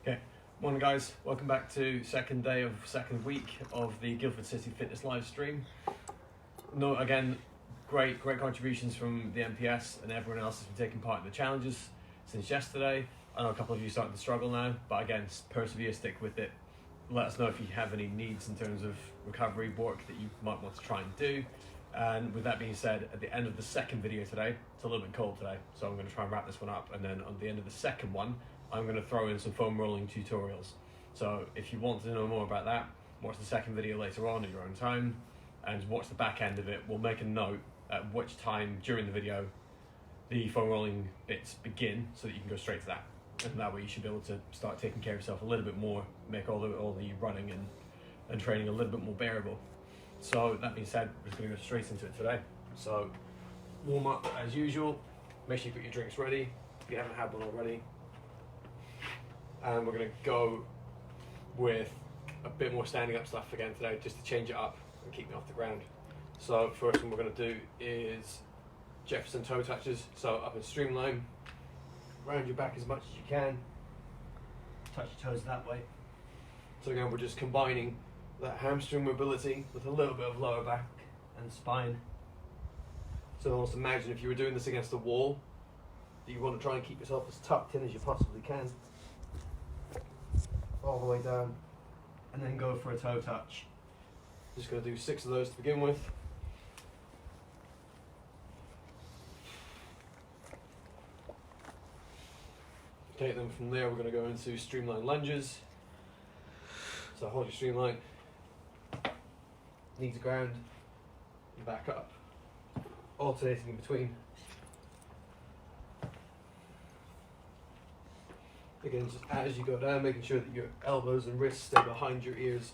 Okay, morning guys, welcome back to second week of the Guildford City Fitness live stream. No, again, great contributions from the MPS and everyone else has been taking part in the challenges since yesterday. I know a couple of you starting to struggle now, but again, persevere, stick with it. Let us know if you have any needs in terms of recovery work that you might want to try and do. And with that being said, at the end of the second video today, it's a little bit cold today, so I'm going to try and wrap this one up, and then on the end of the second one, I'm going to throw in some foam rolling tutorials. So if you want to know more about that, watch the second video later on at your own time and watch the back end of it. We'll make a note at which time during the video the foam rolling bits begin so that you can go straight to that. And that way you should be able to start taking care of yourself a little bit more, make all the running and training a little bit more bearable. So that being said, we're just going to go straight into it today. So warm up as usual, make sure you put your drinks ready if you haven't had one already. And we're going to go with a bit more standing up stuff again today, just to change it up and keep me off the ground. So first one we're going to do is Jefferson toe touches. So up in streamline, round your back as much as you can, touch your toes that way. So again, we're just combining that hamstring mobility with a little bit of lower back and spine. So almost imagine if you were doing this against a wall, that you want to try and keep yourself as tucked in as you possibly can, all the way down, and then go for a toe touch. Just going to do 6 of those to begin with. Okay, then from there we're going to go into streamline lunges. So hold your streamline, knee to ground, and back up, alternating in between. Again, just as you go down, making sure that your elbows and wrists stay behind your ears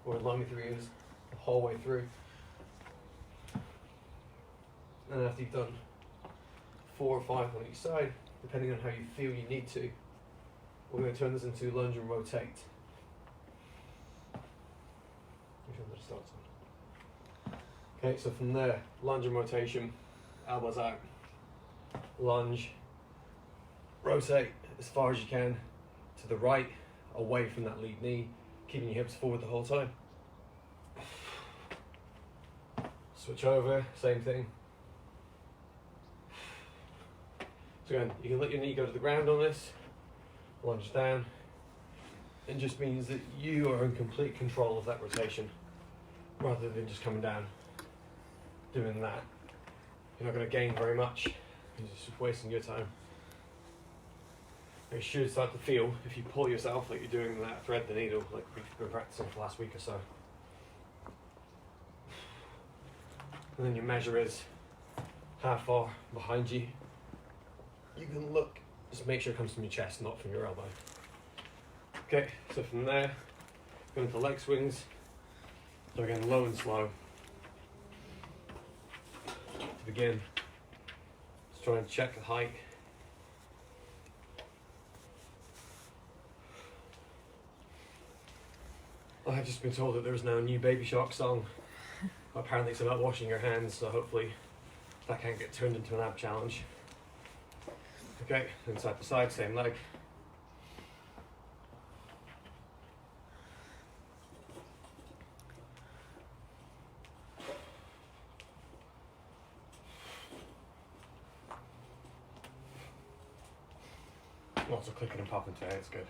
or in line with your ears the whole way through. And after you've done 4 or 5 on each side, depending on how you feel you need to, we're going to turn this into lunge and rotate. Okay, so from there, lunge and rotation, elbows out, lunge, rotate as far as you can to the right, away from that lead knee, keeping your hips forward the whole time. Switch over, same thing. So again, you can let your knee go to the ground on this, lunge down. It just means that you are in complete control of that rotation, rather than just coming down, doing that. You're not going to gain very much, you're just wasting your time. You should start to feel, if you pull yourself like you're doing that thread the needle, like we've been practicing for the last week or so. And then your measure is how far behind you. You can look, just make sure it comes from your chest, not from your elbow. Okay, so from there, go into leg swings. So again, low and slow. To begin, just try and check the height. I've just been told that there's now a new Baby Shark song. Apparently it's about washing your hands, so hopefully that can't get turned into an ab challenge. Okay, then side to side, same leg. Lots of clicking and popping today, it's good.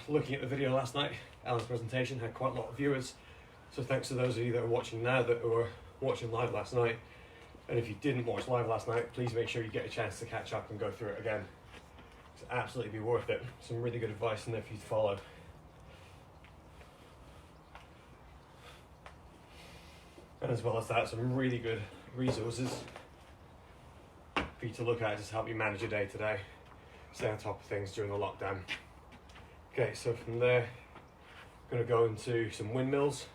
Looking at the video last night, Alan's presentation had quite a lot of viewers, so thanks to those of you that are watching now that were watching live last night. And if you didn't watch live last night, please make sure you get a chance to catch up and go through it again. It's absolutely be worth it. Some really good advice in there for you to follow. And as well as that, some really good resources for you to look at just to help you manage your day to day, stay on top of things during the lockdown. Okay, so from there, I'm going to go into some windmills.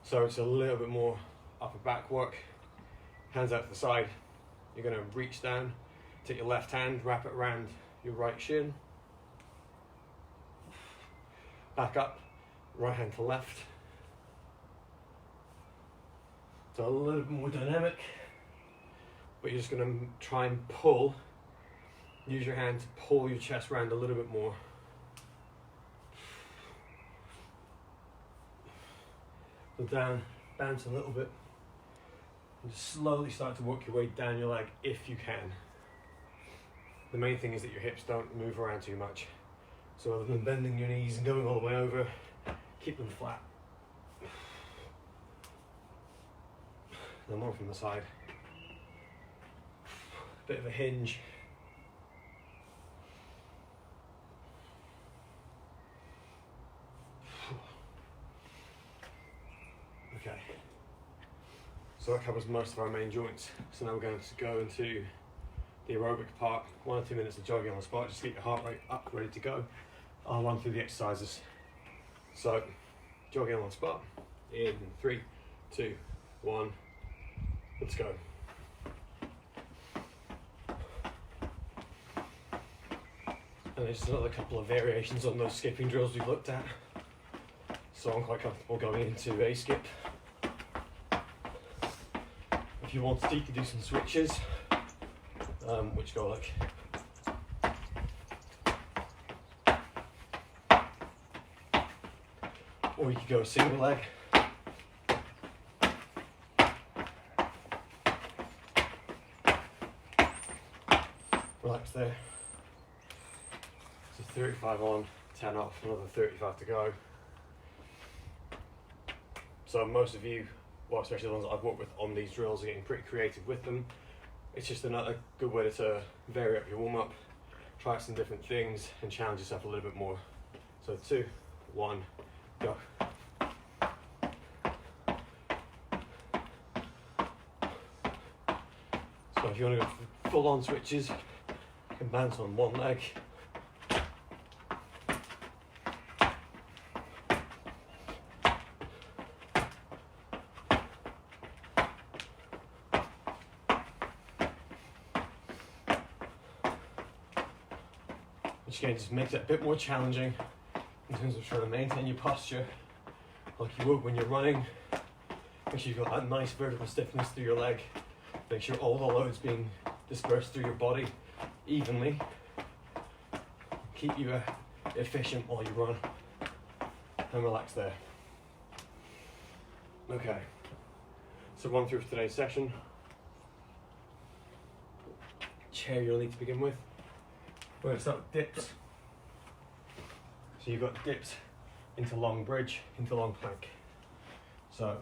So it's a little bit more upper back work. Hands out to the side. You're going to reach down, take your left hand, wrap it around your right shin. Back up, right hand to left. So a little bit more dynamic, but you're just going to try and pull, use your hand to pull your chest round a little bit more. So down, bounce a little bit, and just slowly start to work your way down your leg if you can. The main thing is that your hips don't move around too much. So other than bending your knees and going all the way over, keep them flat. And more from the side. Bit of a hinge. Okay. So that covers most of our main joints. So now we're going to go into the aerobic part. 1 or 2 minutes of jogging on the spot, just to get your heart rate up, ready to go. I'll run through the exercises. So, jogging on the spot, in 3, 2, 1, let's go. And there's another couple of variations on those skipping drills we've looked at. So I'm quite comfortable going into a skip. If you want to, you can do some switches, which go like or you could go a single leg. Relax there. So 35 on, 10 off, another 35 to go. So most of you, well, especially the ones that I've worked with on these drills, are getting pretty creative with them. It's just another good way to vary up your warm-up, try some different things and challenge yourself a little bit more. So 2, 1, go. So if you want to go for full-on switches, you can bounce on one leg. Which again just makes it a bit more challenging in terms of trying to maintain your posture like you would when you're running. Make sure you've got that nice vertical stiffness through your leg. Make sure all the load's being dispersed through your body evenly. Keep you efficient while you run and relax there. Okay, so run through today's session. Chair you'll need to begin with. We're going to start with dips. So you've got dips into long bridge, into long plank. So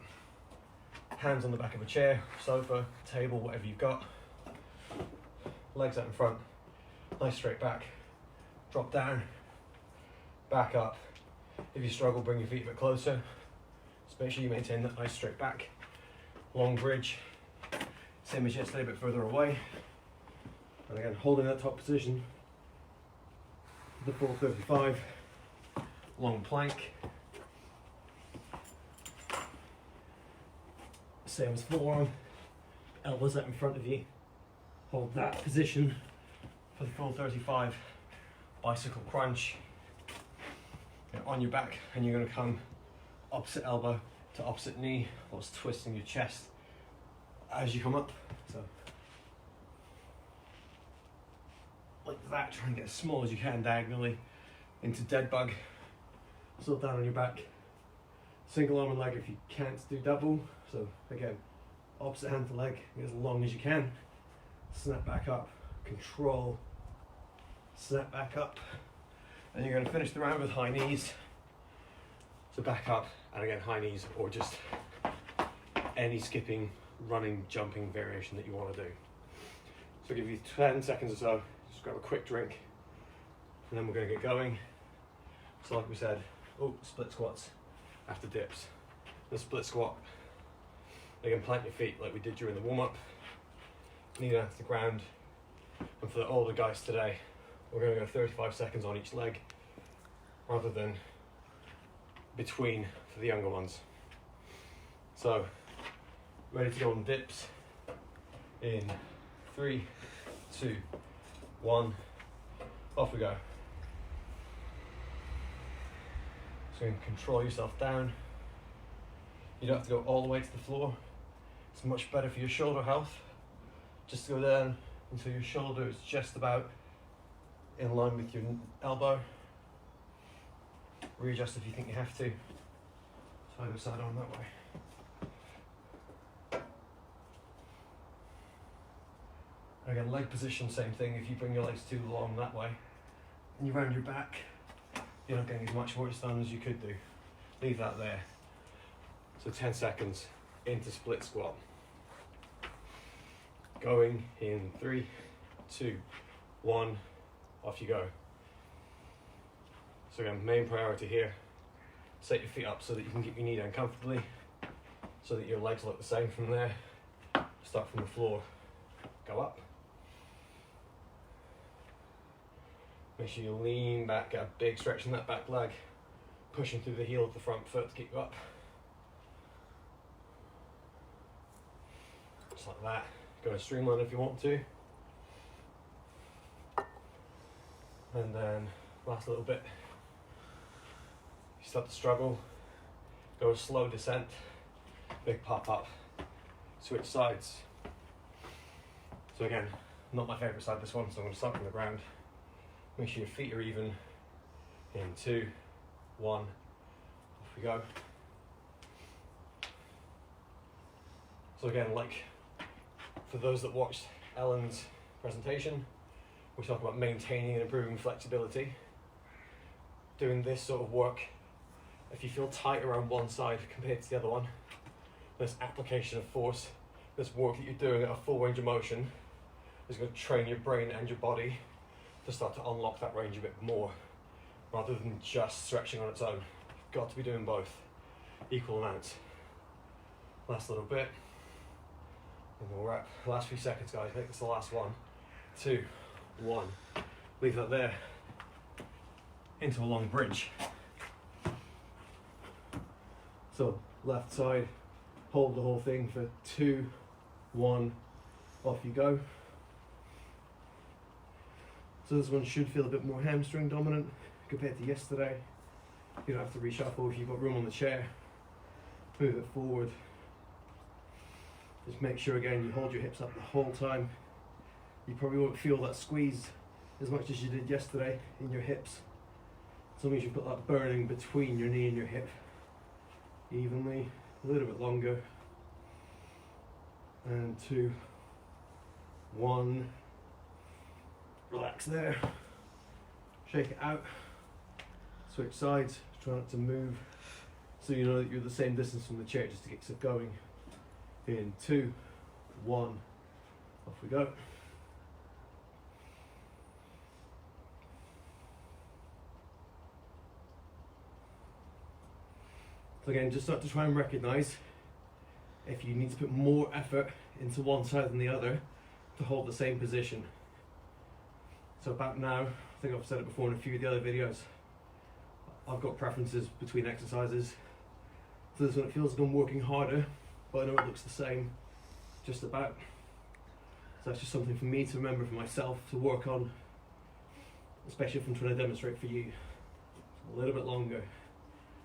hands on the back of a chair, sofa, table, whatever you've got. Legs out in front, nice straight back. Drop down, back up. If you struggle, bring your feet a bit closer. Just make sure you maintain that nice straight back. Long bridge, same as yesterday, a bit further away. And again, holding that top position. The full 35, long plank. Same as forearm, elbows out in front of you. Hold that position for the full 35. Bicycle crunch. You're on your back and you're going to come opposite elbow to opposite knee, whilst twisting your chest as you come up. So like that, try and get as small as you can diagonally into dead bug. Still down on your back. Single arm and leg if you can't do double. So again, opposite hand to leg, get as long as you can. Snap back up, control, snap back up. And you're going to finish the round with high knees. So back up, and again high knees, or just any skipping, running, jumping variation that you want to do. So I'll give you 10 seconds or so. Just grab a quick drink, and then we're going to get going. So like we said, split squats after dips. The split squat, again plant your feet like we did during the warm-up, knee down to the ground. And for the older guys today, we're going to go 35 seconds on each leg, rather than between for the younger ones. So, ready to go on dips, in 3, 2, 1, off we go. So you can control yourself down. You don't have to go all the way to the floor. It's much better for your shoulder health. Just go down until your shoulder is just about in line with your elbow. Readjust if you think you have to. So either side on that way. Again, leg position, same thing. If you bring your legs too long that way and you round your back, you're not getting as much work done as you could do. Leave that there. So 10 seconds into split squat. Going in 3, 2, 1, off you go. So again, main priority here, set your feet up so that you can get your knee down comfortably, so that your legs look the same from there. Start from the floor, go up. Make sure you lean back, get a big stretch in that back leg, pushing through the heel of the front foot to keep you up. Just like that. Go and streamline if you want to. And then last little bit. You start to struggle, go a slow descent, big pop up, switch sides. So again, not my favourite side this one, so I'm going to start from the ground. Make sure your feet are even. In 2, 1, off we go. So again, like for those that watched Ellen's presentation, we talk about maintaining and improving flexibility. Doing this sort of work, if you feel tight around one side compared to the other one, this application of force, this work that you're doing at a full range of motion is going to train your brain and your body to start to unlock that range a bit more, rather than just stretching on its own. You've got to be doing both, equal amounts. Last little bit, and we'll wrap. Last few seconds, guys, make this the last one. 2, 1, leave that there. Into a long bridge. So, left side, hold the whole thing for 2, 1, off you go. So this one should feel a bit more hamstring dominant compared to yesterday. You don't have to reshuffle if you've got room on the chair. Move it forward. Just make sure again you hold your hips up the whole time. You probably won't feel that squeeze as much as you did yesterday in your hips. So long as you've got that burning between your knee and your hip evenly, a little bit longer. And 2, 1. Relax there, shake it out, switch sides, try not to move, so you know that you're the same distance from the chair just to get yourself going. In 2, 1, off we go. So again, just start to try and recognise if you need to put more effort into one side than the other to hold the same position. So about now, I think I've said it before in a few of the other videos, I've got preferences between exercises. So this one, it feels like I'm working harder, but I know it looks the same, just about. So that's just something for me to remember for myself to work on, especially if I'm trying to demonstrate for you. A little bit longer.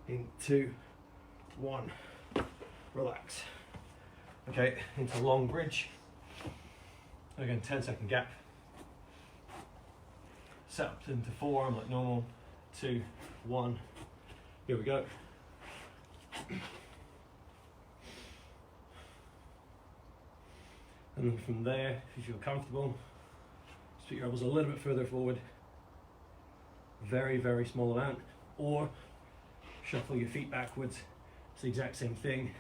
In 2, 1, relax. Okay, into long bridge. Again, 10-second gap. Set up into forearm like normal. 2, 1. Here we go. And then from there, if you feel comfortable, just put your elbows a little bit further forward. Very, very small amount. Or shuffle your feet backwards. It's the exact same thing.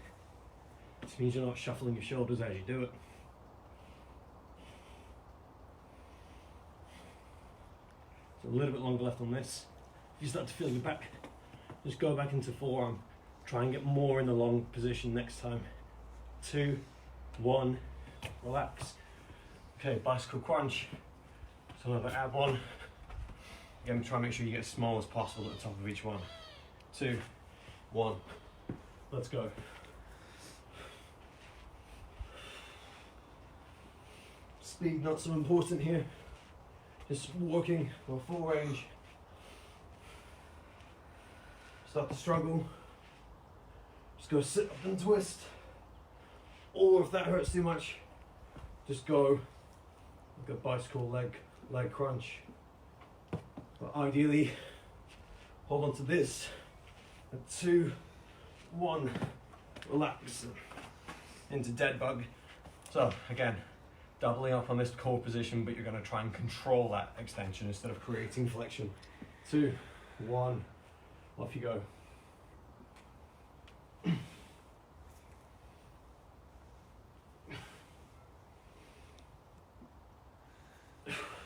It just means you're not shuffling your shoulders as you do it. So a little bit longer left on this. If you start to feel your back, just go back into forearm. Try and get more in the long position next time. 2, 1, relax. Okay, bicycle crunch. So another ab one. Again, try and make sure you get as small as possible at the top of each one. 2, 1, let's go. Speed not so important here. Just walking or full range. Start to struggle. Just go sit up and twist. Or if that hurts too much, just go like a bicycle leg crunch. But ideally, hold on to this. And 2, 1, relax into dead bug. So again, doubling up on this core position, but you're going to try and control that extension instead of creating flexion. 2, 1, off you go.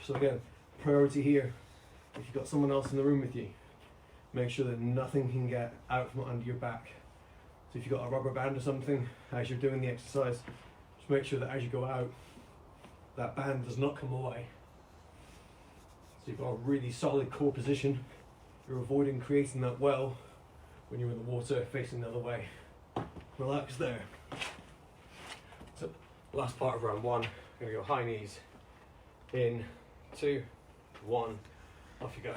So again, priority here, if you've got someone else in the room with you, make sure that nothing can get out from under your back. So if you've got a rubber band or something, as you're doing the exercise, just make sure that as you go out, that band does not come away. So you've got a really solid core position. You're avoiding creating that well when you're in the water facing the other way. Relax there. So last part of round 1, I'm going to go high knees. In, 2, 1, off you go.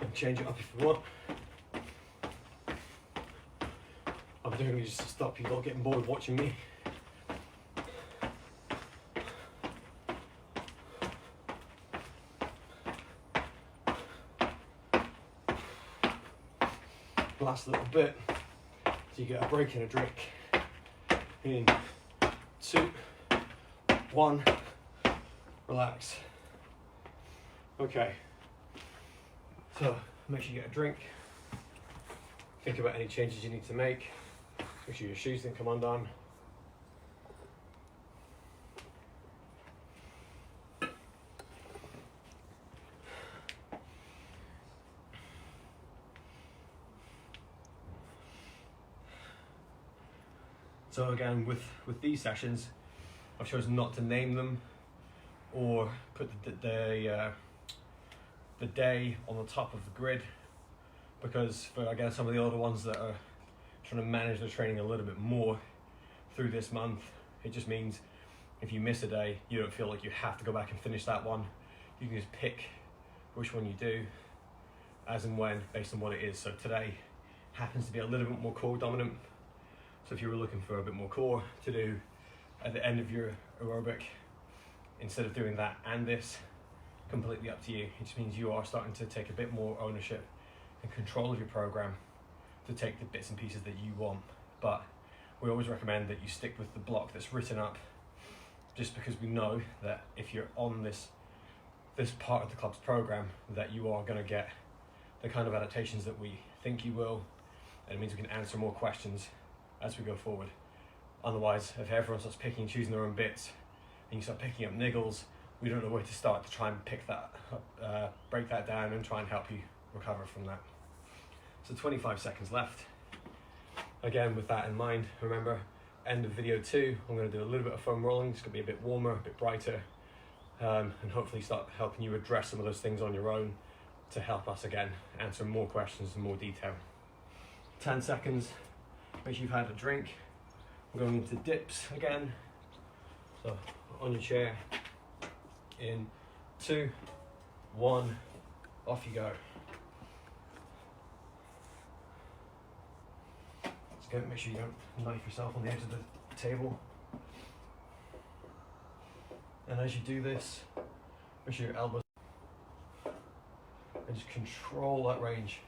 And change it up if you want. I'm doing it just to stop you not getting bored watching me. Last little bit, so you get a break and a drink. In, 2, 1, relax. Okay, so make sure you get a drink. Think about any changes you need to make. Make sure your shoes didn't come undone. So again, with these sessions, I've chosen not to name them or put the day on the top of the grid, because for again some of the older ones that are trying to manage their training a little bit more through this month, it just means if you miss a day, you don't feel like you have to go back and finish that one. You can just pick which one you do as and when based on what it is. So today happens to be a little bit more core dominant. So if you were looking for a bit more core to do at the end of your aerobic, instead of doing that and this, completely up to you. It just means you are starting to take a bit more ownership and control of your program to take the bits and pieces that you want. But we always recommend that you stick with the block that's written up, just because we know that if you're on this part of the club's program, that you are going to get the kind of adaptations that we think you will, and it means we can answer more questions as we go forward. Otherwise, if everyone starts picking and choosing their own bits, and you start picking up niggles, we don't know where to start to try and pick that up, break that down and try and help you recover from that. So 25 seconds left. Again, with that in mind, remember, end of video 2, I'm going to do a little bit of foam rolling. It's going to be a bit warmer, a bit brighter, and hopefully start helping you address some of those things on your own to help us, again, answer more questions in more detail. 10 seconds. Make sure you've had a drink. We're going into dips again. So on your chair, in 2, 1, off you go. So again, make sure you don't knife yourself on the edge of the table. And as you do this, make sure your elbows, and just control that range.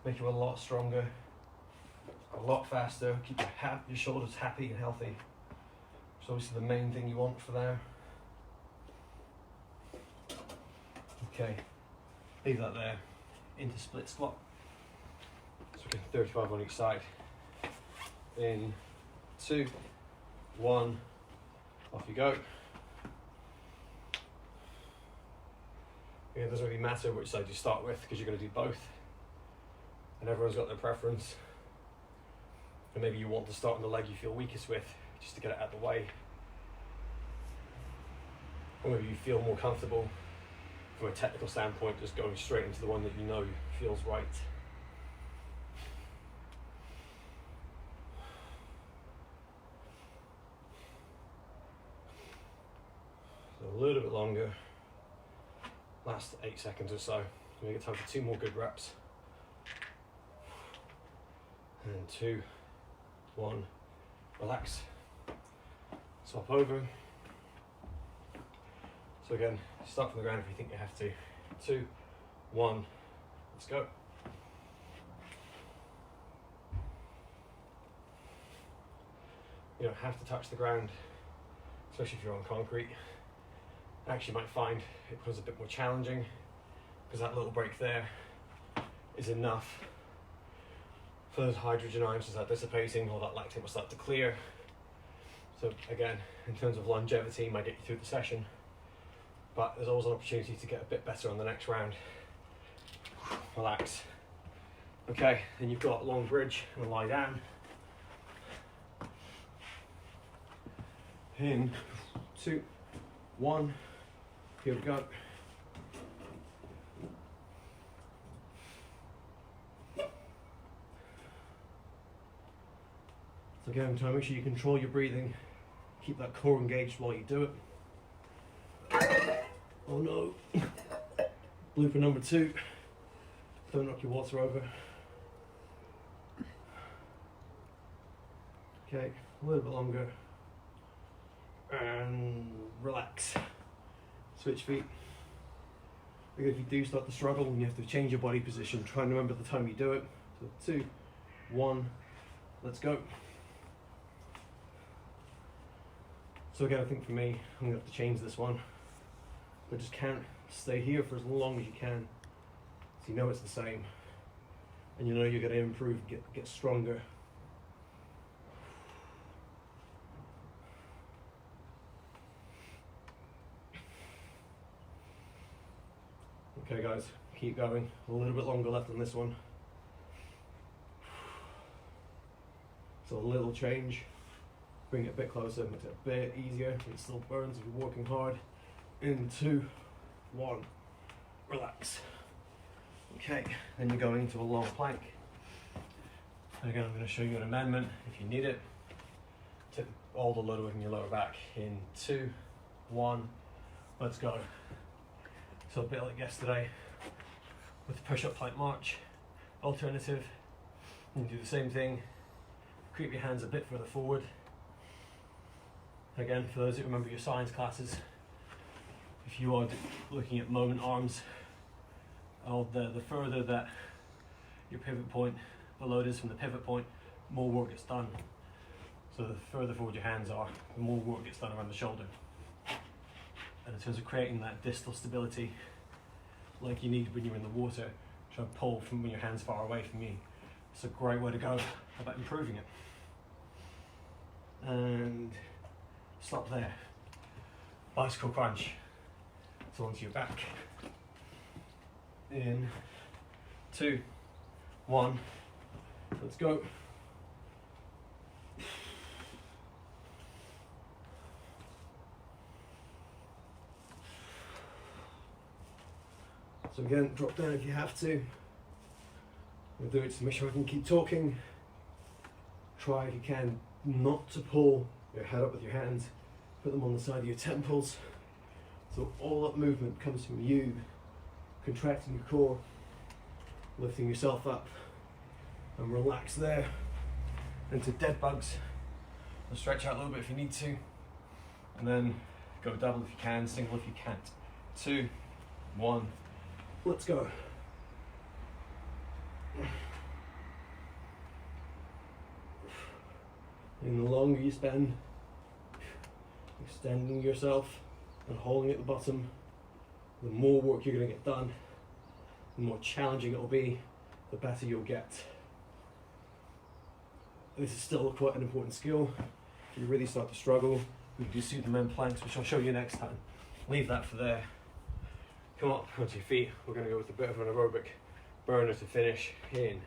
Make you a lot stronger, a lot faster. Keep your shoulders happy and healthy. It's obviously the main thing you want for there. Okay, leave that there. Into split squat. So we get 35 on each side. In 2, 1, off you go. It doesn't really matter which side you start with, because you're going to do both, and everyone's got their preference. And maybe you want to start on the leg you feel weakest with, just to get it out of the way. Or maybe you feel more comfortable from a technical standpoint, just going straight into the one that you know feels right. So a little bit longer, last 8 seconds or so. We get time for 2 more good reps. And 2, 1, relax. Swap over. So again, start from the ground if you think you have to. 2, 1, let's go. You don't have to touch the ground, especially if you're on concrete. Actually, you might find it becomes a bit more challenging because that little break there is enough for those hydrogen ions to start dissipating, or that lactate will start to clear. So again, in terms of longevity, it might get you through the session, but there's always an opportunity to get a bit better on the next round. Relax. Okay, then you've got long bridge and lie down. In 2, 1, here we go. So again, try to make sure you control your breathing, keep that core engaged while you do it. Oh no. Blooper number 2, don't knock your water over. Okay, a little bit longer. And relax. Switch feet. Because if you do start to struggle and you have to change your body position, try and remember the time you do it. So 2, 1, let's go. So again, I think for me, I'm going to have to change this one. But just count, stay here for as long as you can. So you know it's the same. And you know you're going to improve, get stronger. Okay guys, keep going. A little bit longer left on this one. So a little change. Bring it a bit closer, make it a bit easier. It still burns if you're working hard. In 2, 1, relax. Okay, then you're going into a long plank. And again, I'm going to show you an amendment if you need it. Take all the load away from your lower back. In 2, 1, let's go. So a bit like yesterday with the push-up plank march. Alternative, you can do the same thing. Creep your hands a bit further forward. Again, for those who remember your science classes, if you are looking at moment arms, the further that your pivot point, the load is from the pivot point, more work gets done. So the further forward your hands are, the more work gets done around the shoulder. And in terms of creating that distal stability, like you need when you're in the water, try and pull from when your hands far away from you. It's a great way to go about improving it. And stop there. Bicycle crunch. So onto your back. In 2, 1, let's go. So again, drop down if you have to. I'll do it to make sure I can keep talking. Try if you can not to pull your head up with your hands. Put them on the side of your temples. So all that movement comes from you contracting your core, lifting yourself up, and relax there into dead bugs. And stretch out a little bit if you need to. And then go double if you can, single if you can't. 2, 1. Let's go. And the longer you spend extending yourself and holding at the bottom, the more work you're going to get done, the more challenging it will be, the better you'll get. This is still quite an important skill. If you really start to struggle, we can do Superman planks, which I'll show you next time. Leave that for there. Come up onto your feet. We're going to go with a bit of an aerobic burner to finish. In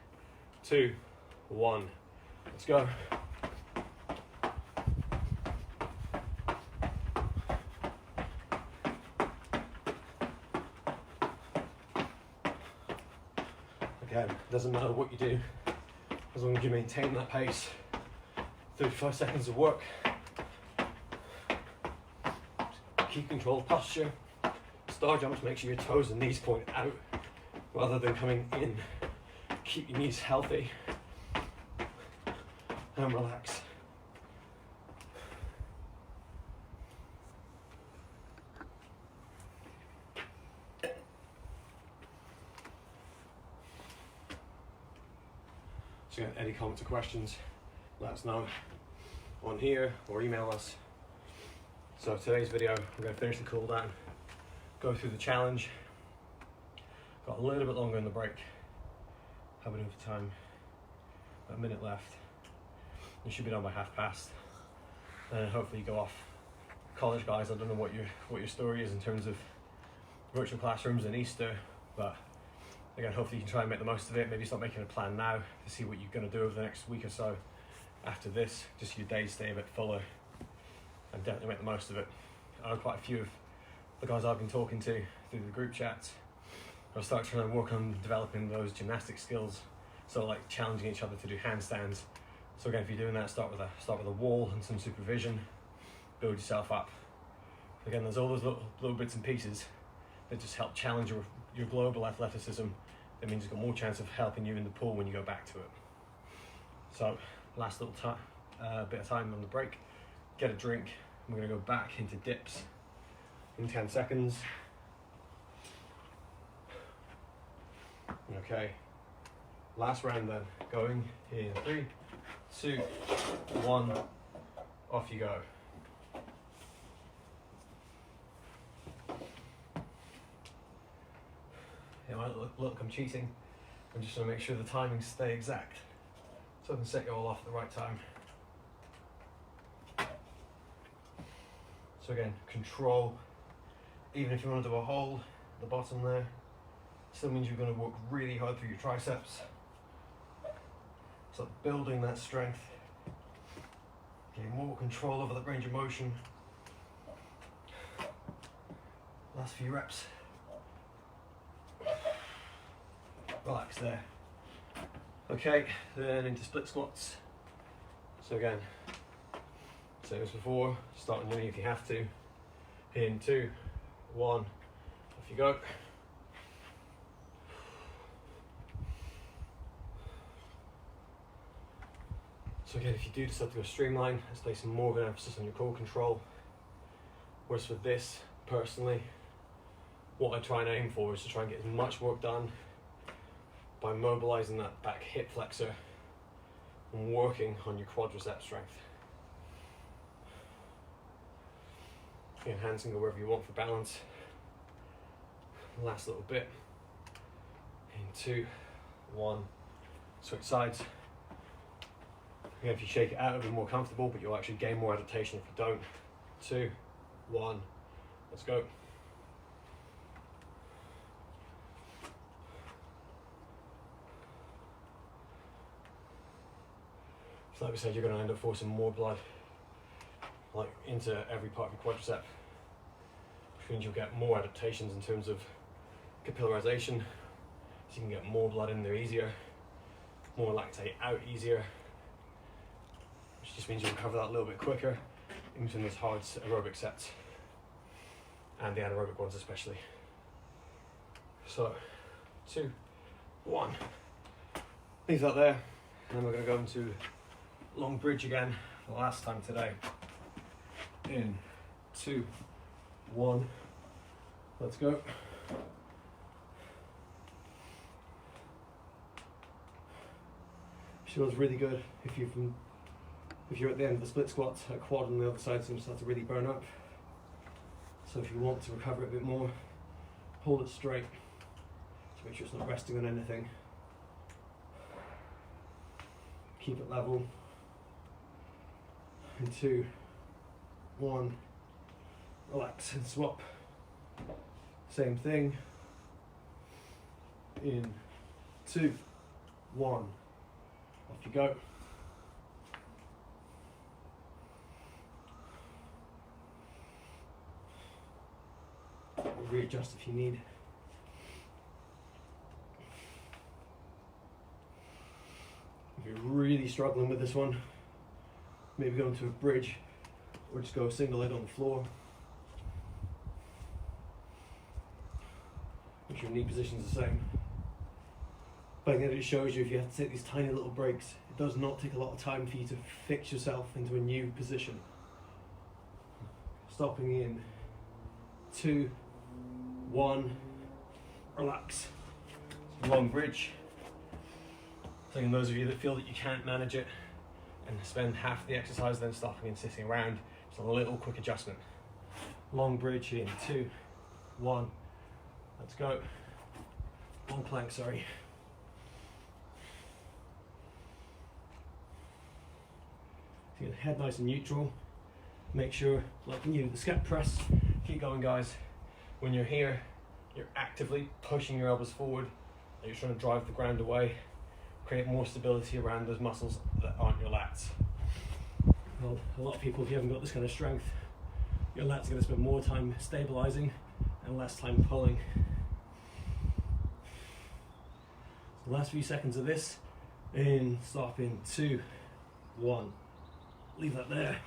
2, 1, let's go. Again, doesn't matter what you do, as long as you maintain that pace. 35 seconds of work. Keep control of posture. Star jumps, make sure your toes and knees point out. rather than coming in. Keep your knees healthy and relax. So any comments or questions, let us know on here or email us. So today's video, I'm going to finish the cool down, go through the challenge. Got a little bit longer in the break. How are we doing for time? About a minute left. You should be done by past. And hopefully you go off. College guys, I don't know what your story is in terms of virtual classrooms and Easter, but again, hopefully you can try and make the most of it. Maybe start making a plan now to see what you're going to do over the next week or so after this, just so your days stay a bit fuller, and definitely make the most of it. I know quite a few of the guys I've been talking to through the group chats. I'll start trying to work on developing those gymnastic skills, so like challenging each other to do handstands. So again, if you're doing that, start with a wall and some supervision, build yourself up. Again, there's all those little bits and pieces that just help challenge your global athleticism. That means you've got more chance of helping you in the pool when you go back to it. So last little bit of time on the break, get a drink. We're going to go back into dips in 10 seconds. Okay, last round then, going in 3, 2, 1, off you go. It might look I'm cheating. I'm just going to make sure the timings stay exact, so I can set you all off at the right time. So again, control. Even if you want to do a hold at the bottom there, still means you're going to work really hard through your triceps. So building that strength, getting more control over the range of motion. Last few reps. Relax there. Okay, then into split squats. So again, same as before, start on your knee if you have to. In 2, 1, off you go. So again, if you do decide to go streamline, let's place more of an emphasis on your core control. Whereas for this, personally, what I try and aim for is to try and get as much work done by mobilizing that back hip flexor and working on your quadricep strength. Again, hands can go wherever you want for balance. Last little bit. In 2, 1, switch sides. Again, if you shake it out, it'll be more comfortable, but you'll actually gain more adaptation if you don't. 2, 1, let's go. So like we said, you're going to end up forcing more blood into every part of your quadricep, which means you'll get more adaptations in terms of capillarization, so you can get more blood in there easier, more lactate out easier, which just means you'll recover that a little bit quicker in between those hard aerobic sets and the anaerobic ones especially. So 2, 1, leave that there, and then we're going to go into long bridge again for the last time today. In 2, 1, let's go. Feels really good if you're at the end of the split squat, a quad on the other side seems to start to really burn up. So if you want to recover it a bit more, hold it straight to make sure it's not resting on anything. Keep it level. In 2, 1, relax and swap. Same thing. In 2, 1, off you go. Readjust if you need. If you're really struggling with this one, maybe go into a bridge or just go single leg on the floor. Make sure your knee position's the same. But again, it shows you if you have to take these tiny little breaks, it does not take a lot of time for you to fix yourself into a new position. Stopping in 2, 1, relax. Long bridge. So in those of you that feel that you can't manage it and spend half the exercise then stopping and sitting around, just a little quick adjustment. Long bridge in 2, 1, let's go. Long plank, sorry. So get the head nice and neutral. Make sure, like when you do the scap press, Keep going, guys. When you're here, you're actively pushing your elbows forward, and you're trying to drive the ground away, create more stability around those muscles that aren't your lats. well, a lot of people, if you haven't got this kind of strength, your lats are going to spend more time stabilizing and less time pulling. So the last few seconds of this, in, stop in 2, 1. Leave that there.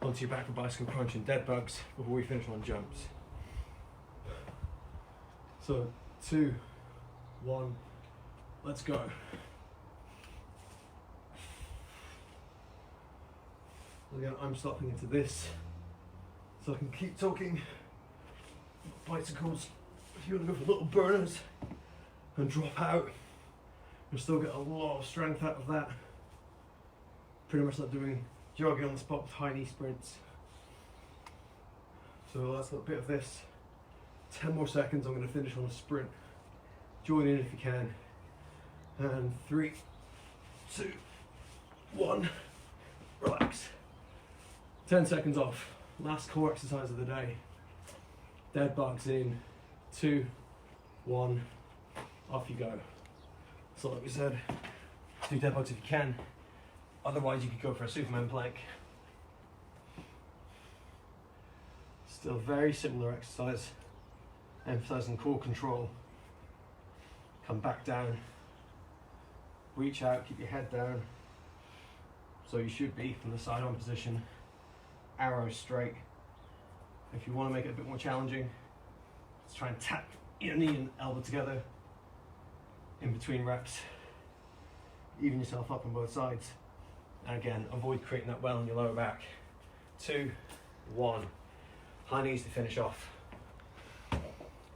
Onto your back for bicycle crunch and dead bugs before we finish on jumps. So 2, 1, let's go. Again, I'm stopping into this so I can keep talking. Bicycles, if you want to go for little burners and drop out, you'll still get a lot of strength out of that. Pretty much like doing jogging on the spot with tiny sprints. So that's a little bit of this. 10 more seconds, I'm going to finish on a sprint. Join in if you can. And 3, 2, 1, relax. 10 seconds off. Last core exercise of the day. Dead bugs in 2, 1, off you go. So like we said, do dead bugs if you can. Otherwise you could go for a Superman plank. Still very similar exercise, emphasizing core control. Come back down, reach out, keep your head down. So you should be from the side on position, arrow straight. If you want to make it a bit more challenging, let's try and tap your knee and elbow together in between reps. Even yourself up on both sides. And again, avoid creating that well in your lower back. 2, 1. High knees to finish off.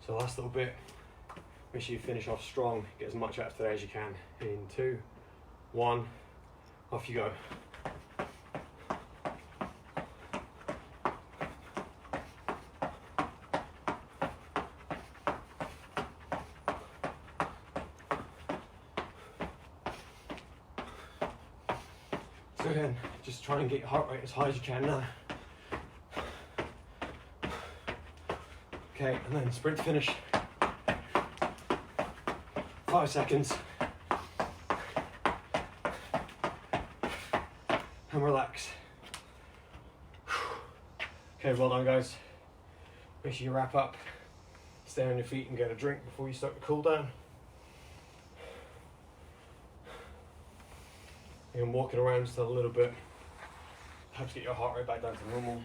So last little bit, make sure you finish off strong, get as much out of today as you can. In 2, 1, off you go. So again, just try and get your heart rate as high as you can now. Okay, and then sprint to finish. 5 seconds. And relax. Okay, well done guys. Make sure you wrap up, stay on your feet and get a drink before you start to cool down. And walking around still a little bit helps get your heart rate back down to normal.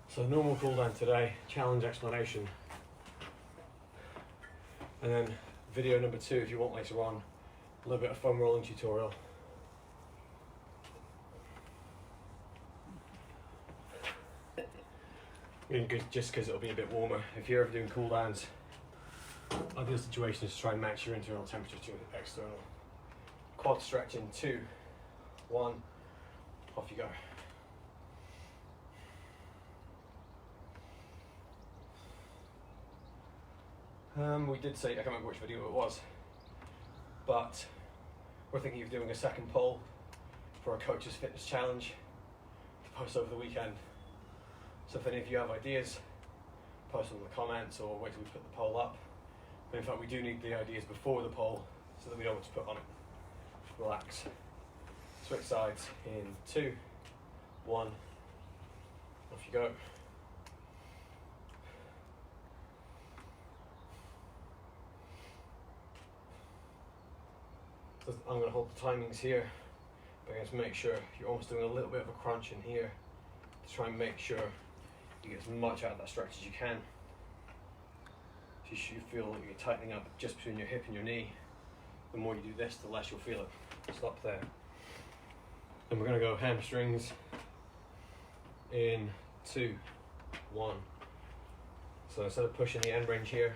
So normal cool down today, challenge explanation. And then video number 2 if you want later on, a little bit of foam rolling tutorial. Just because it'll be a bit warmer. If you're ever doing cool downs, ideal situation is to try and match your internal temperature to external. Quad stretch in 2, 1, off you go. We did say, I can't remember which video it was, but we're thinking of doing a second poll for a coach's fitness challenge to post over the weekend. So if any of you have ideas, post them in the comments or wait till we put the poll up. But in fact, we do need the ideas before the poll so that we know what to put on it. Relax. Switch sides in 2, 1, off you go. So I'm going to hold the timings here, but just make sure you're almost doing a little bit of a crunch in here to try and make sure you get as much out of that stretch as you can. you should feel like you're tightening up just between your hip and your knee. The more you do this, the less you'll feel it. Stop there. Then we're going to go hamstrings in 2, 1. So instead of pushing the end range here,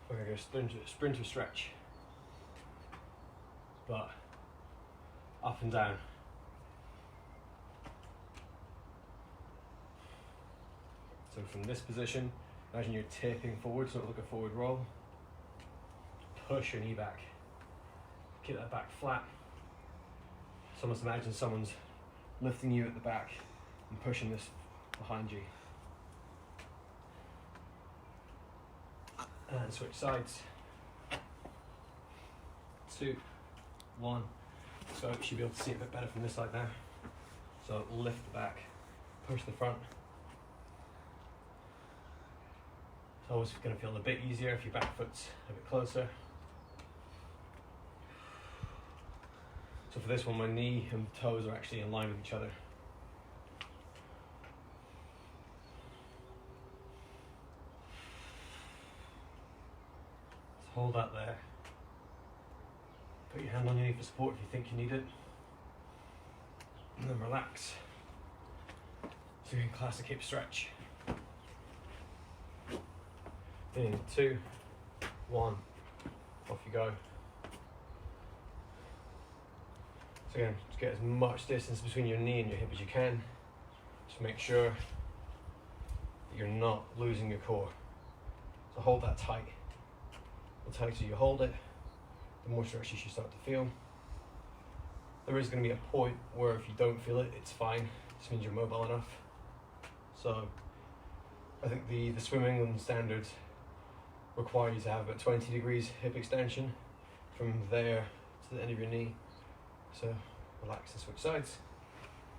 we're going to go sprinter stretch, but up and down. So from this position, imagine you're taping forward, so it looks like a forward roll. Push your knee back. Keep that back flat. So almost imagine someone's lifting you at the back and pushing this behind you. And switch sides. 2, 1. So you should be able to see it a bit better from this side now. So lift the back, push the front. It's always going to feel a bit easier if your back foot's a bit closer. So for this one, my knee and toes are actually in line with each other. So hold that there. Put your hand on your knee for support if you think you need it. And then relax. So again, classic hip stretch. In 2, 1, off you go. So again, just get as much distance between your knee and your hip as you can. Just make sure that you're not losing your core. So hold that tight. The tighter you hold it, the more stretch you should start to feel. There is going to be a point where if you don't feel it, it's fine. It just means you're mobile enough. So I think the Swim England standards require you to have about 20 degrees hip extension from there to the end of your knee. So relax and switch sides.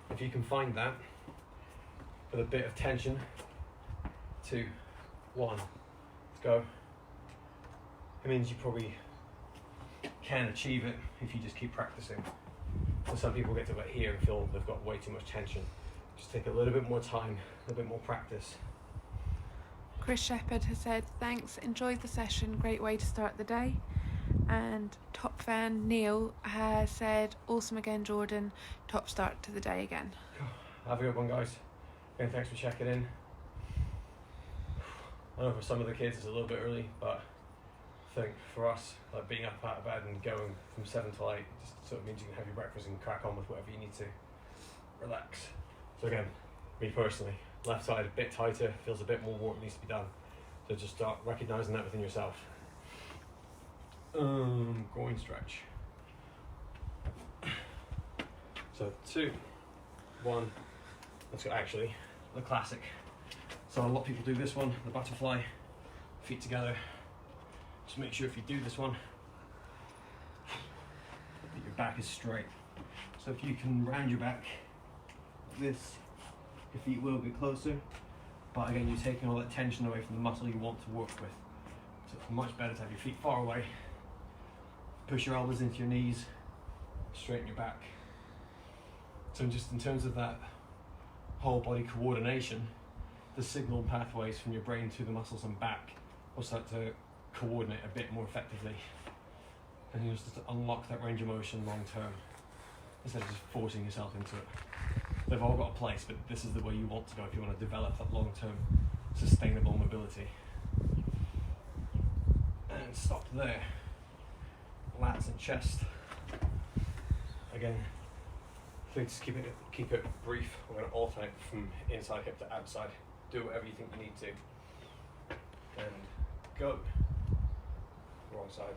If you can find that with a bit of tension, 2, 1, let's go. It means you probably can achieve it if you just keep practicing. So some people get to about here and feel they've got way too much tension. Just take a little bit more time, a bit more practice. Chris Shepherd has said, thanks, enjoyed the session, great way to start the day. And top fan Neil has said, awesome again Jordan, top start to the day again. Have a good one, guys. Again, thanks for checking in. I know for some of the kids it's a little bit early, but I think for us, like being up out of bed and going from 7 till 8 just sort of means you can have your breakfast and crack on with whatever you need to. Relax. So again, me personally, left side a bit tighter, feels a bit more work needs to be done. So just start recognising that within yourself. Groin stretch. So 2, 1, let's go. Actually, the classic. So a lot of people do this one, the butterfly, feet together. Just make sure if you do this one, that your back is straight. So if you can round your back like this, your feet will be closer, but again, you're taking all that tension away from the muscle you want to work with. So it's much better to have your feet far away, push your elbows into your knees, straighten your back. So just in terms of that whole body coordination, the signal pathways from your brain to the muscles and back will start to coordinate a bit more effectively, and you'll start to unlock that range of motion long term instead of just forcing yourself into it. They've all got a place, but this is the way you want to go if you want to develop that long term sustainable mobility. And stop there. Lats and chest. Again, please keep it brief. We're going to alternate from inside hip to outside. Do whatever you think you need to. And go. Wrong side.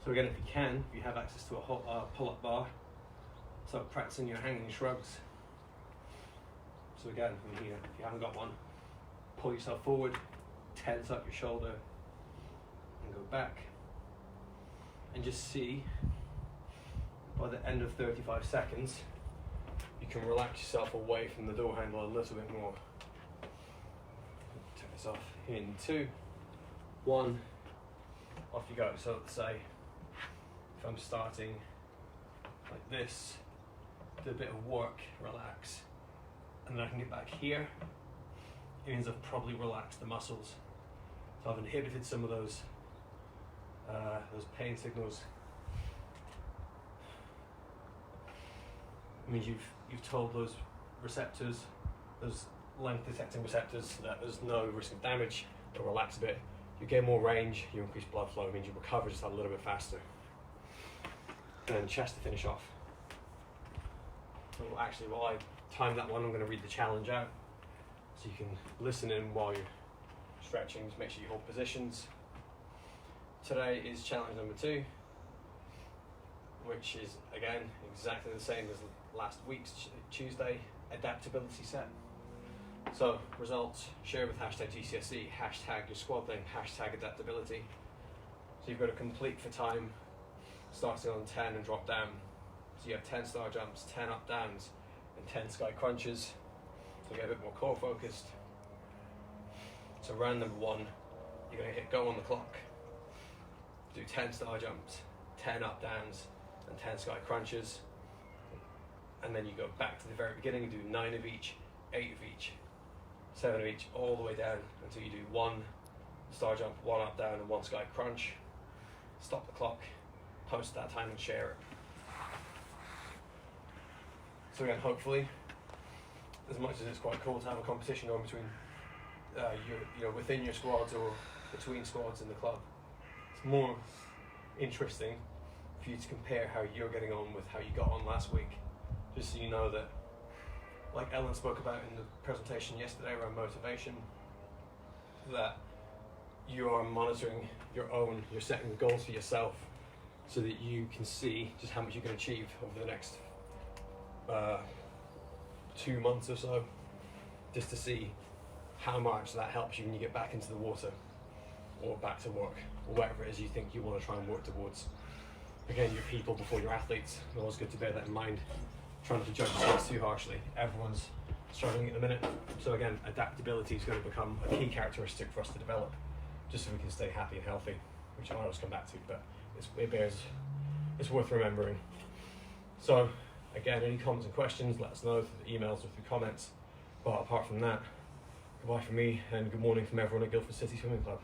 So again, if you can, if you have access to a pull-up bar, start practicing your hanging shrugs. So again, from here, if you haven't got one, pull yourself forward, tense up your shoulder, and go back. And just see, by the end of 35 seconds, you can relax yourself away from the door handle a little bit more. Turn this off in 2, 1, off you go. So let's say, if I'm starting like this, after a bit of work, relax, and then I can get back here, it means I've probably relaxed the muscles. So I've inhibited some of those pain signals. It means you've told those receptors, those length detecting receptors, that there's no risk of damage. They'll relax a bit. You get more range, you increase blood flow, it means you recover just a little bit faster. And then chest to finish off. So actually, while I time that one, I'm going to read the challenge out, so you can listen in while you're stretching. Just make sure you hold positions. Today is challenge number 2, which is again exactly the same as last week's Tuesday adaptability set. So results share with hashtag GCSE, hashtag your squad thing, hashtag adaptability. So you've got to complete for time, starting on 10 and drop down. So you have 10 star jumps, 10 up downs, and 10 sky crunches. So you get a bit more core focused. So round number 1, you're going to hit go on the clock. Do 10 star jumps, 10 up downs, and 10 sky crunches. And then you go back to the very beginning and do 9 of each, 8 of each, 7 of each, all the way down until you do 1 star jump, 1 up down, and 1 sky crunch. Stop the clock, post that time and share it. So again, hopefully, as much as it's quite cool to have a competition going between within your squads or between squads in the club, it's more interesting for you to compare how you're getting on with how you got on last week, just so you know that, like Ellen spoke about in the presentation yesterday around motivation, that you are monitoring you're setting goals for yourself so that you can see just how much you can achieve over the next 2 months or so, just to see how much that helps you when you get back into the water or back to work or whatever it is you think you want to try and work towards. Again, you're people before you're athletes. It's always good to bear that in mind. Try not to judge yourselves too harshly. Everyone's struggling at the minute. So again, adaptability is going to become a key characteristic for us to develop, just so we can stay happy and healthy, which I'll always come back to, but it's worth remembering. So again, any comments and questions, let us know through emails or through comments. But apart from that, goodbye from me and good morning from everyone at Guildford City Swimming Club.